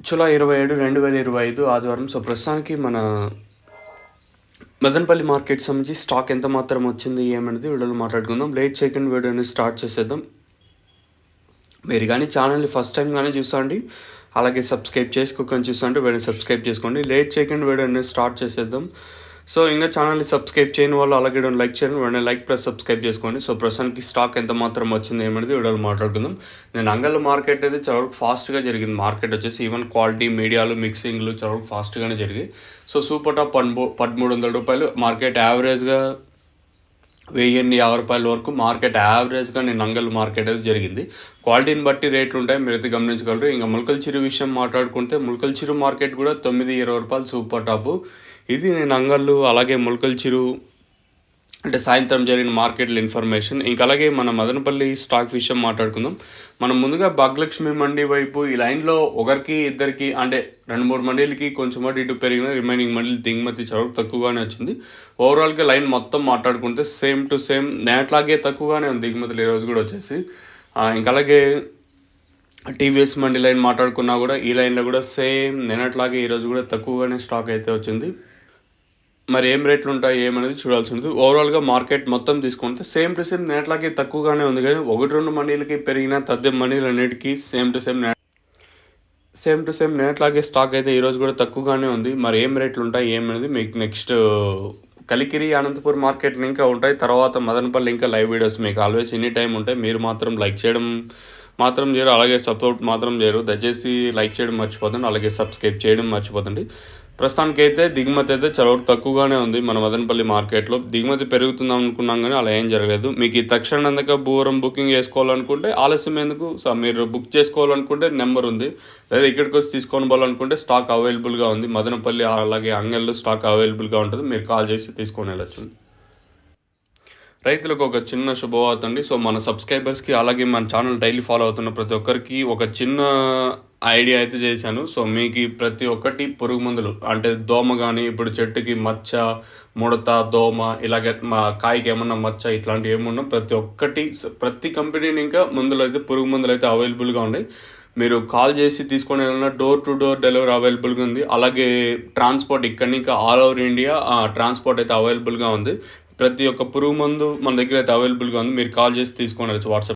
July 27, 2025 ఆదివారం. So, ప్రస్తుతానికి మన మదనపల్లి మార్కెట్ సంబంధించి స్టాక్ ఎంత మాత్రం వచ్చింది ఏమనేది వీడియోలో మాట్లాడుకుందాం. లేట్ చేయకుండా వీడియోని స్టార్ట్ చేసేద్దాం. మీరు కానీ ఛానల్ని ఫస్ట్ టైం కానీ చూస్తాండి, అలాగే సబ్స్క్రైబ్ చేసుకోకుండా చూస్తాంటే వీడియోని సబ్స్క్రైబ్ చేసుకోండి. లేట్ చేయకుండా వీడియోని స్టార్ట్ చేసేద్దాం. సో, ఇంకా ఛానల్ని సబ్స్క్రైబ్ చేయని వాళ్ళు అలాగే లైక్ చేయండి, వెంటనే లైక్ ప్లస్ సబ్స్క్రైబ్ చేసుకోండి. సో, ప్రస్తుతానికి స్టాక్ ఎంత మాత్రం వచ్చింది ఏమనేది వీడియోలో మాట్లాడుకుందాం. నేను అంగళ్ళ మార్కెట్ అయితే చాలా వరకు ఫాస్ట్గా జరిగింది. మార్కెట్ వచ్చేసి ఈవెన్ క్వాలిటీ మీడియాలు మిక్సింగ్లు చాలా వరకు ఫాస్ట్గానే జరిగాయి. సో, సూపర్ టాప్ 1300 రూపాయలు మార్కెట్ యావరేజ్గా 1050 రూపాయల వరకు మార్కెట్ యావరేజ్గా నేను అంగల్ మార్కెట్ అయితే జరిగింది. క్వాలిటీని బట్టి రేట్లు ఉంటాయి, మీరైతే గమనించగలరు. ఇంకా ములకల చిరు విషయం మాట్లాడుకుంటే ములకల చిరు మార్కెట్ కూడా 920 రూపాయలు సూపర్ టాపు. ఇది నేను అంగళ్ళు అలాగే ములకల చిరు అంటే సాయంత్రం జరిగిన మార్కెట్లో ఇన్ఫర్మేషన్. ఇంకా అలాగే మన మదనపల్లి స్టాక్ విషయం మాట్లాడుకుందాం. మనం ముందుగా భాగ్యలక్ష్మి మండి వైపు ఈ లైన్లో ఒకరికి ఇద్దరికి అంటే 2-3 మండీలకి కొంచెం ఇటు పెరిగిన, రిమైనింగ్ మండీలు దిగుమతి చాలా తక్కువగానే వచ్చింది. ఓవరాల్గా లైన్ మొత్తం మాట్లాడుకుంటే సేమ్ టు సేమ్ నేట్లాగే తక్కువగానే ఉంది దిగుమతులు ఈరోజు కూడా వచ్చేసి. ఇంకా అలాగే టీవీఎస్ మండి లైన్ మాట్లాడుకున్నా కూడా ఈ లైన్లో కూడా సేమ్ నిన్నట్లాగే ఈరోజు కూడా తక్కువగానే స్టాక్ అయితే వచ్చింది. మరి ఏం రేట్లు ఉంటాయి ఏమనేది చూడాల్సి ఉంటుంది. ఓవరాల్గా మార్కెట్ మొత్తం తీసుకుంటే సేమ్ టు సేమ్ నేట్లాగే తక్కువగానే ఉంది, కానీ 1-2 మండీలకి పెరిగిన తద్దెం మండీలు అన్నిటికీ సేమ్ టు సేమ్ నేట్లాగే స్టాక్ అయితే ఈరోజు కూడా తక్కువగానే ఉంది. మరి ఏం రేట్లు ఉంటాయి ఏమనేది మీకు నెక్స్ట్ కలికిరి అనంతపూర్ మార్కెట్ ఇంకా ఉంటాయి, తర్వాత మదనపల్లి ఇంకా లైవ్ వీడియోస్ మీకు ఆల్వేస్ ఎనీ టైం ఉంటాయి. మీరు మాత్రం లైక్ చేయడం మాత్రం చేయరు, అలాగే సపోర్ట్ మాత్రం చేయరు. దయచేసి లైక్ చేయడం మర్చిపోతుంది, అలాగే సబ్స్క్రైబ్ చేయడం మర్చిపోతుంది. ప్రస్తుతానికి అయితే దిగుమతి అయితే చాలా తక్కువగానే ఉంది. మన మదనపల్లి మార్కెట్లో దిగుమతి పెరుగుతుందాం అనుకున్నాం, కానీ అలా ఏం జరగలేదు. మీకు ఈ తక్షణ అందుక బూరం బుకింగ్ చేసుకోవాలనుకుంటే ఆలస్యం ఎందుకు, మీరు బుక్ చేసుకోవాలనుకుంటే నెంబర్ ఉంది, లేదా ఇక్కడికి వచ్చి తీసుకొని పోవాలనుకుంటే స్టాక్ అవైలబుల్గా ఉంది. మదనపల్లి అలాగే అంగల్లో స్టాక్ అవైలబుల్గా ఉంటుంది, మీరు కాల్ చేసి తీసుకొని వెళ్ళచ్చు. రైతులకు ఒక చిన్న శుభవార్త అండి. సో, మన సబ్స్క్రైబర్స్కి అలాగే మన ఛానల్ డైలీ ఫాలో అవుతున్న ప్రతి ఒక్కరికి ఒక చిన్న ఐడియా అయితే చేశాను. సో, మీకు ప్రతి ఒక్కటి పురుగు మందులు అంటే దోమ కానీ, ఇప్పుడు చెట్టుకి మచ్చ, ముడత, దోమ, ఇలాగే మా కాయకి ఏమన్నా మచ్చ ఇట్లాంటివి ఏమన్నా ప్రతి కంపెనీని ఇంకా మందులు అయితే పురుగు మందులు అయితే అవైలబుల్గా ఉన్నాయి. మీరు కాల్ చేసి తీసుకొని వెళ్ళిన డోర్ టు డోర్ డెలివరీ అవైలబుల్గా ఉంది. అలాగే ట్రాన్స్పోర్ట్ ఇక్కడి నుంచి ఆల్ ఓవర్ ఇండియా ట్రాన్స్పోర్ట్ అయితే అవైలబుల్గా ఉంది. ప్రతి ఒక్క పురుగు మందు మన దగ్గర అయితే అవైలబుల్గా ఉంది, మీరు కాల్ చేసి తీసుకొని వెళ్ళచ్చు వాట్సాప్.